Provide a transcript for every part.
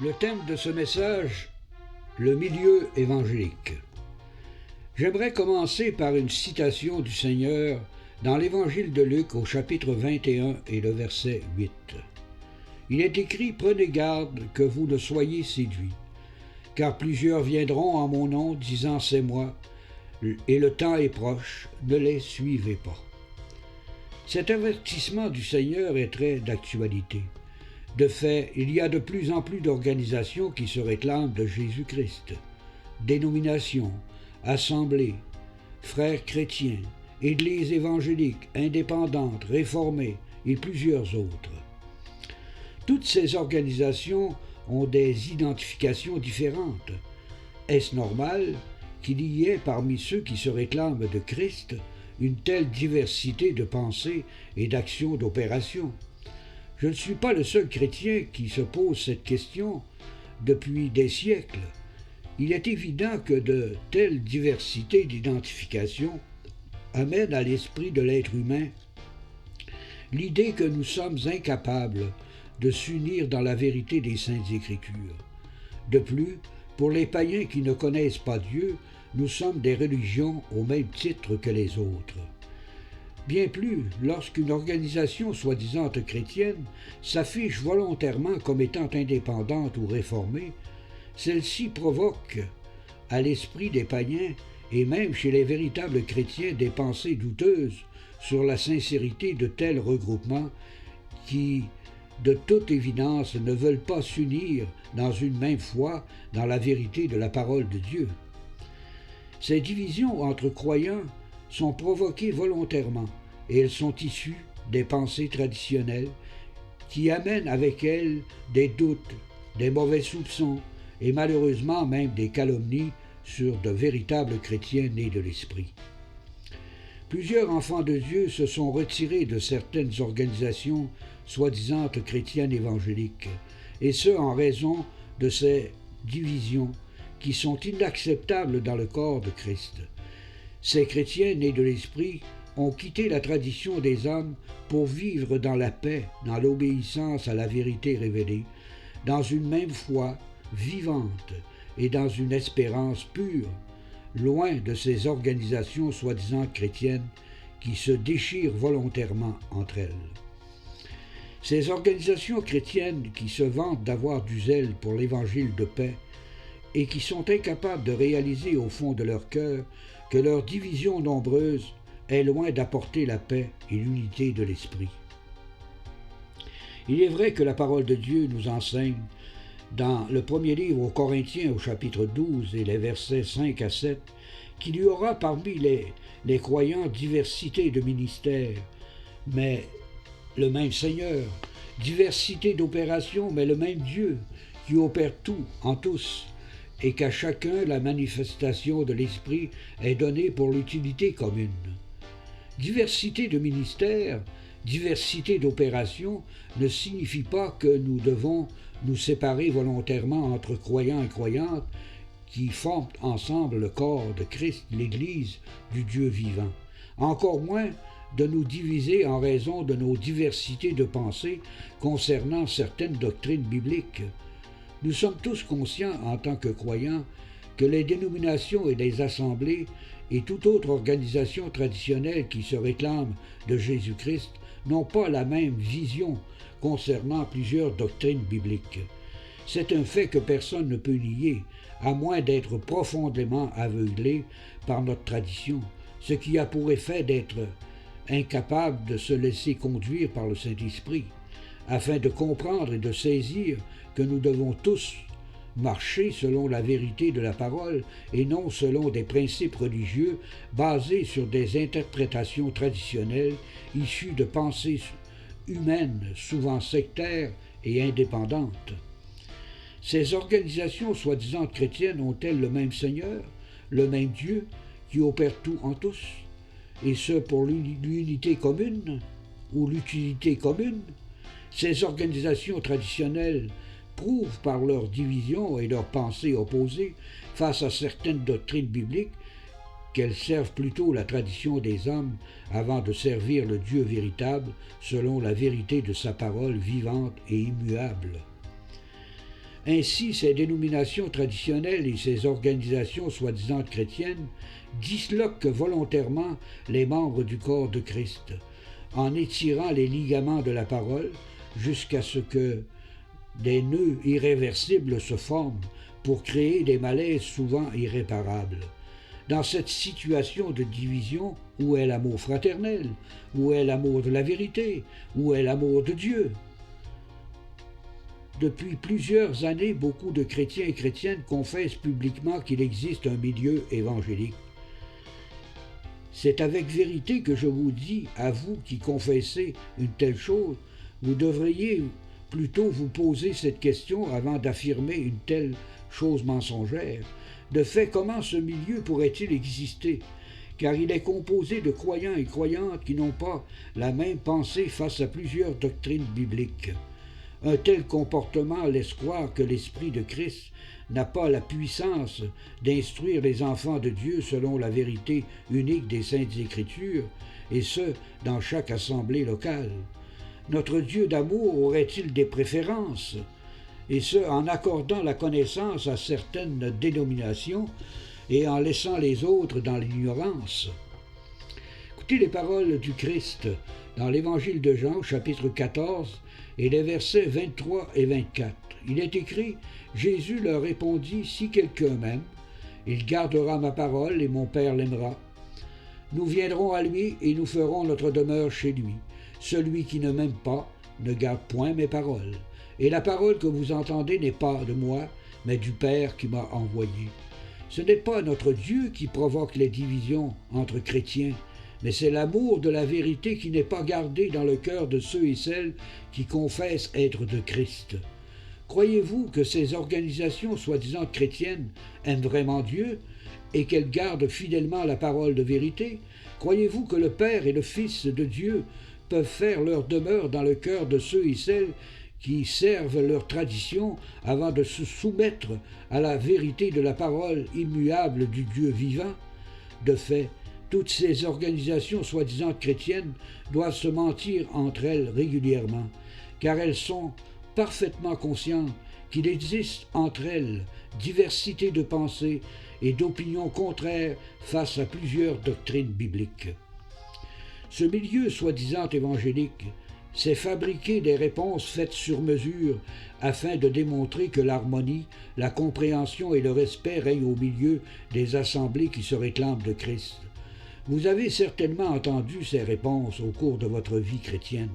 Le thème de ce message, le milieu évangélique. J'aimerais commencer par une citation du Seigneur dans l'Évangile de Luc au chapitre 21 et le verset 8. Il est écrit « Prenez garde que vous ne soyez séduits, car plusieurs viendront en mon nom disant « C'est moi », et le temps est proche, ne les suivez pas. » Cet avertissement du Seigneur est très d'actualité. De fait, il y a de plus en plus d'organisations qui se réclament de Jésus-Christ. Dénominations, assemblées, frères chrétiens, églises évangéliques, indépendantes, réformées et plusieurs autres. Toutes ces organisations ont des identifications différentes. Est-ce normal qu'il y ait parmi ceux qui se réclament de Christ une telle diversité de pensées et d'actions d'opérations? Je ne suis pas le seul chrétien qui se pose cette question depuis des siècles. Il est évident que de telles diversités d'identification amènent à l'esprit de l'être humain l'idée que nous sommes incapables de s'unir dans la vérité des Saintes Écritures. De plus, pour les païens qui ne connaissent pas Dieu, nous sommes des religions au même titre que les autres. Bien plus, lorsqu'une organisation soi-disant chrétienne s'affiche volontairement comme étant indépendante ou réformée, celle-ci provoque à l'esprit des païens et même chez les véritables chrétiens des pensées douteuses sur la sincérité de tels regroupements qui, de toute évidence, ne veulent pas s'unir dans une même foi dans la vérité de la parole de Dieu. Ces divisions entre croyants sont provoquées volontairement et elles sont issues des pensées traditionnelles qui amènent avec elles des doutes, des mauvais soupçons et malheureusement même des calomnies sur de véritables chrétiens nés de l'Esprit. Plusieurs enfants de Dieu se sont retirés de certaines organisations soi-disant chrétiennes évangéliques, et ce en raison de ces divisions qui sont inacceptables dans le corps de Christ. Ces chrétiens nés de l'Esprit ont quitté la tradition des hommes pour vivre dans la paix, dans l'obéissance à la vérité révélée, dans une même foi vivante et dans une espérance pure, loin de ces organisations soi-disant chrétiennes qui se déchirent volontairement entre elles. Ces organisations chrétiennes qui se vantent d'avoir du zèle pour l'évangile de paix et qui sont incapables de réaliser au fond de leur cœur que leur division nombreuse est loin d'apporter la paix et l'unité de l'esprit. Il est vrai que la parole de Dieu nous enseigne dans le premier livre aux Corinthiens au chapitre 12 et les versets 5 à 7 qu'il y aura parmi les croyants diversité de ministères, mais le même Seigneur, diversité d'opérations, mais le même Dieu qui opère tout en tous, et qu'à chacun la manifestation de l'Esprit est donnée pour l'utilité commune. Diversité de ministères, diversité d'opérations ne signifie pas que nous devons nous séparer volontairement entre croyants et croyantes qui forment ensemble le corps de Christ, l'Église du Dieu vivant. Encore moins de nous diviser en raison de nos diversités de pensées concernant certaines doctrines bibliques. Nous sommes tous conscients en tant que croyants que les dénominations et les assemblées et toute autre organisation traditionnelle qui se réclame de Jésus-Christ n'ont pas la même vision concernant plusieurs doctrines bibliques. C'est un fait que personne ne peut nier, à moins d'être profondément aveuglé par notre tradition, ce qui a pour effet d'être incapable de se laisser conduire par le Saint-Esprit, afin de comprendre et de saisir que nous devons tous marcher selon la vérité de la parole et non selon des principes religieux basés sur des interprétations traditionnelles issues de pensées humaines, souvent sectaires et indépendantes. Ces organisations soi-disant chrétiennes ont-elles le même Seigneur, le même Dieu qui opère tout en tous, et ce pour l'unité commune ou l'utilité commune? Ces organisations traditionnelles prouvent par leur division et leurs pensées opposées face à certaines doctrines bibliques qu'elles servent plutôt la tradition des hommes avant de servir le Dieu véritable selon la vérité de sa parole vivante et immuable. Ainsi, ces dénominations traditionnelles et ces organisations soi-disant chrétiennes disloquent volontairement les membres du corps de Christ, en étirant les ligaments de la parole jusqu'à ce que des nœuds irréversibles se forment pour créer des malaises souvent irréparables. Dans cette situation de division, où est l'amour fraternel? Où est l'amour de la vérité? Où est l'amour de Dieu? Depuis plusieurs années, beaucoup de chrétiens et chrétiennes confessent publiquement qu'il existe un milieu évangélique. C'est avec vérité que je vous dis, à vous qui confessez une telle chose, vous devriez plutôt vous poser cette question avant d'affirmer une telle chose mensongère. De fait, comment ce milieu pourrait-il exister? Car il est composé de croyants et croyantes qui n'ont pas la même pensée face à plusieurs doctrines bibliques. Un tel comportement laisse croire que l'Esprit de Christ n'a pas la puissance d'instruire les enfants de Dieu selon la vérité unique des Saintes Écritures, et ce, dans chaque assemblée locale. Notre Dieu d'amour aurait-il des préférences? Et ce, en accordant la connaissance à certaines dénominations et en laissant les autres dans l'ignorance. Écoutez les paroles du Christ dans l'Évangile de Jean, chapitre 14, et les versets 23 et 24. Il est écrit, « Jésus leur répondit, « Si quelqu'un m'aime, il gardera ma parole et mon Père l'aimera. Nous viendrons à lui et nous ferons notre demeure chez lui. Celui qui ne m'aime pas ne garde point mes paroles. Et la parole que vous entendez n'est pas de moi, mais du Père qui m'a envoyé. » Ce n'est pas notre Dieu qui provoque les divisions entre chrétiens, mais c'est l'amour de la vérité qui n'est pas gardé dans le cœur de ceux et celles qui confessent être de Christ. Croyez-vous que ces organisations soi-disant chrétiennes aiment vraiment Dieu et qu'elles gardent fidèlement la parole de vérité? Croyez-vous que le Père et le Fils de Dieu peuvent faire leur demeure dans le cœur de ceux et celles qui servent leur tradition avant de se soumettre à la vérité de la parole immuable du Dieu vivant? De fait, toutes ces organisations soi-disant chrétiennes doivent se mentir entre elles régulièrement, car elles sont parfaitement conscientes qu'il existe entre elles diversité de pensées et d'opinions contraires face à plusieurs doctrines bibliques. Ce milieu soi-disant évangélique s'est fabriqué des réponses faites sur mesure afin de démontrer que l'harmonie, la compréhension et le respect règnent au milieu des assemblées qui se réclament de Christ. Vous avez certainement entendu ces réponses au cours de votre vie chrétienne.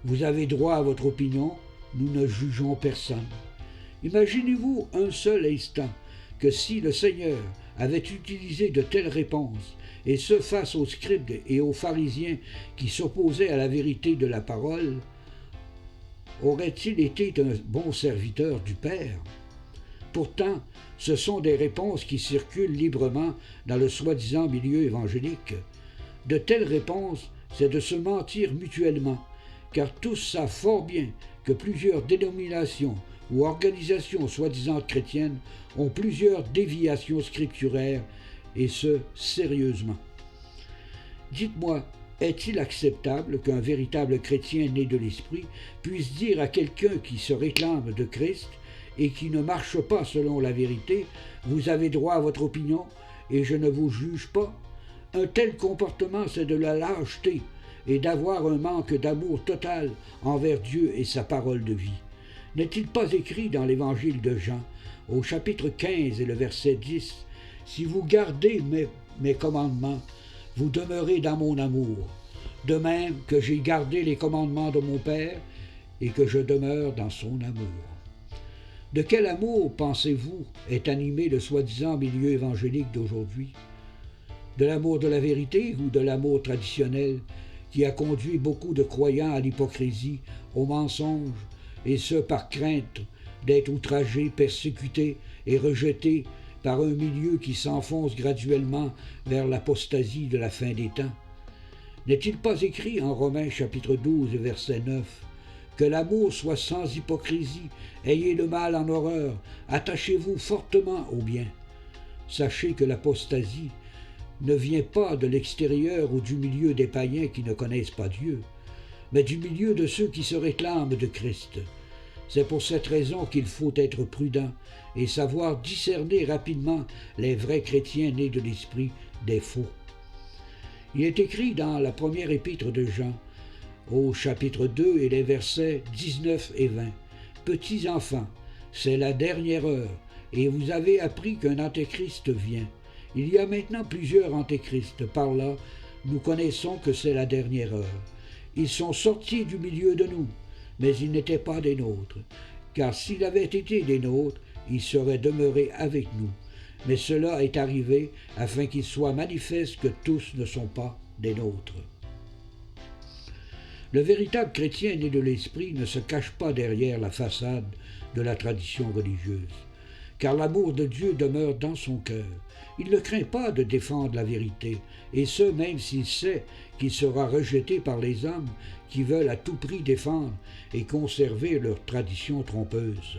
Vous avez droit à votre opinion, nous ne jugeons personne. Imaginez-vous un seul instant que si le Seigneur avait utilisé de telles réponses, et ce face aux scribes et aux pharisiens qui s'opposaient à la vérité de la parole, aurait-il été un bon serviteur du Père? Pourtant, ce sont des réponses qui circulent librement dans le soi-disant milieu évangélique. De telles réponses, c'est de se mentir mutuellement, car tous savent fort bien que plusieurs dénominations ou organisations soi-disant chrétiennes ont plusieurs déviations scripturaires, et ce, sérieusement. Dites-moi, est-il acceptable qu'un véritable chrétien né de l'Esprit puisse dire à quelqu'un qui se réclame de Christ et qui ne marche pas selon la vérité, « Vous avez droit à votre opinion et je ne vous juge pas ». Un tel comportement, c'est de la lâcheté et d'avoir un manque d'amour total envers Dieu et sa parole de vie. N'est-il pas écrit dans l'Évangile de Jean, au chapitre 15 et le verset 10, « Si vous gardez mes commandements, vous demeurez dans mon amour, de même que j'ai gardé les commandements de mon Père et que je demeure dans son amour. » De quel amour, pensez-vous, est animé le soi-disant milieu évangélique d'aujourd'hui? De l'amour de la vérité ou de l'amour traditionnel qui a conduit beaucoup de croyants à l'hypocrisie, au mensonge, et ce par crainte d'être outragés, persécutés et rejetés par un milieu qui s'enfonce graduellement vers l'apostasie de la fin des temps? N'est-il pas écrit en Romains chapitre 12, verset 9, que l'amour soit sans hypocrisie, ayez le mal en horreur, attachez-vous fortement au bien. Sachez que l'apostasie ne vient pas de l'extérieur ou du milieu des païens qui ne connaissent pas Dieu, mais du milieu de ceux qui se réclament de Christ. C'est pour cette raison qu'il faut être prudent et savoir discerner rapidement les vrais chrétiens nés de l'Esprit des faux. Il est écrit dans la première épître de Jean, au chapitre 2 et les versets 19 et 20. « Petits enfants, c'est la dernière heure, et vous avez appris qu'un antéchrist vient. Il y a maintenant plusieurs antéchrists. Par là, nous connaissons que c'est la dernière heure. Ils sont sortis du milieu de nous, mais ils n'étaient pas des nôtres. Car s'ils avaient été des nôtres, ils seraient demeurés avec nous. Mais cela est arrivé afin qu'il soit manifeste que tous ne sont pas des nôtres. » Le véritable chrétien né de l'Esprit ne se cache pas derrière la façade de la tradition religieuse, car l'amour de Dieu demeure dans son cœur. Il ne craint pas de défendre la vérité, et ce même s'il sait qu'il sera rejeté par les hommes qui veulent à tout prix défendre et conserver leur tradition trompeuse.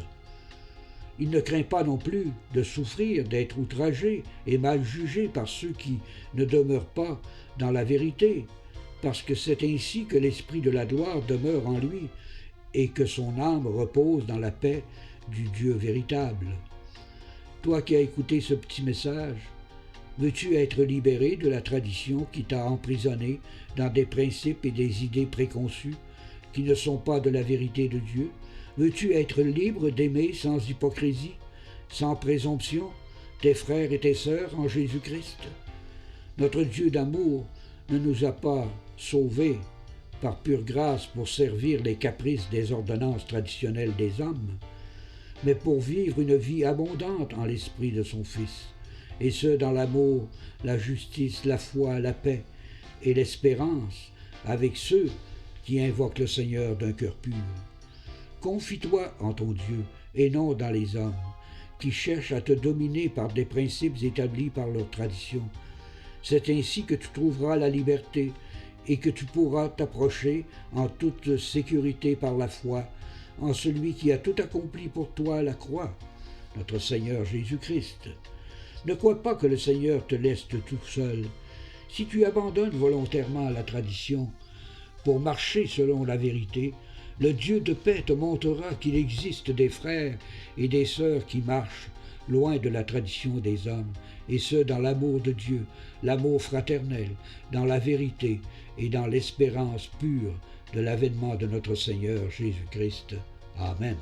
Il ne craint pas non plus de souffrir, d'être outragé et mal jugé par ceux qui ne demeurent pas dans la vérité, parce que c'est ainsi que l'Esprit de la gloire demeure en lui et que son âme repose dans la paix du Dieu véritable. Toi qui as écouté ce petit message, veux-tu être libéré de la tradition qui t'a emprisonné dans des principes et des idées préconçues qui ne sont pas de la vérité de Dieu? Veux-tu être libre d'aimer sans hypocrisie, sans présomption, tes frères et tes sœurs en Jésus-Christ? Notre Dieu d'amour ne nous a pas sauvés par pure grâce pour servir les caprices des ordonnances traditionnelles des hommes, mais pour vivre une vie abondante en l'esprit de son Fils, et ce dans l'amour, la justice, la foi, la paix et l'espérance avec ceux qui invoquent le Seigneur d'un cœur pur. Confie-toi en ton Dieu et non dans les hommes, qui cherchent à te dominer par des principes établis par leur tradition. C'est ainsi que tu trouveras la liberté et que tu pourras t'approcher en toute sécurité par la foi en celui qui a tout accompli pour toi à la croix, notre Seigneur Jésus-Christ. Ne crois pas que le Seigneur te laisse tout seul. Si tu abandonnes volontairement la tradition pour marcher selon la vérité, le Dieu de paix te montrera qu'il existe des frères et des sœurs qui marchent loin de la tradition des hommes, et ce dans l'amour de Dieu, l'amour fraternel, dans la vérité et dans l'espérance pure de l'avènement de notre Seigneur Jésus-Christ. Amen.